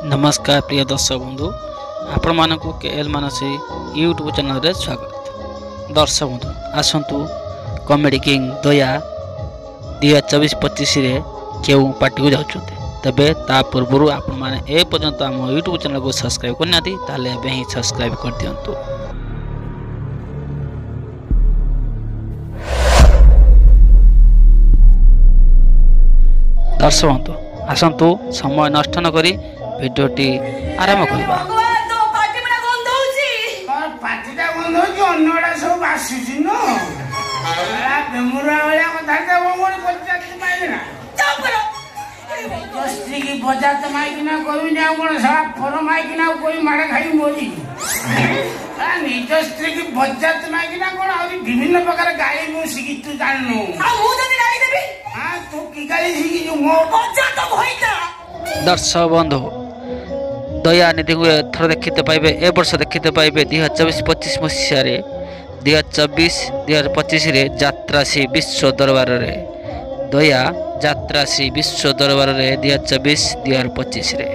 नमस्कार प्रिय दर्शक बंधु आपण मानक केएल मानसी यूट्यूब चैनल रे स्वागत। दर्शक बंधु आसतु कॉमेडी किंग दया 2024-25 रे केउ पार्टी को जाउछते तबे ता पूर्व आपण माने ए पर्यंत हम यूट्यूब चैनल को सब्सक्राइब करनाती ताले एबे ही सब्सक्राइब कर दियंतु। दर्शक बंधु आसतु समय नष्ट न करी भिडियोटी आरंभ करबा। निज स्त्री की बजात माइकिना कौन विभिन्न प्रकार गाड़ी मु शिखी तू जाननु तू की गाड़ी शिखी मो बजात भइता। दर्शक बंधु दया निधि को एथर देखते पाइबे ए वर्ष देखते पाइबे 2024-25 मसीह रे 2024-2025 रे यात्रासी विश्व दरबार रे दया यात्रासी विश्व दरबार रे 2024-2025 रे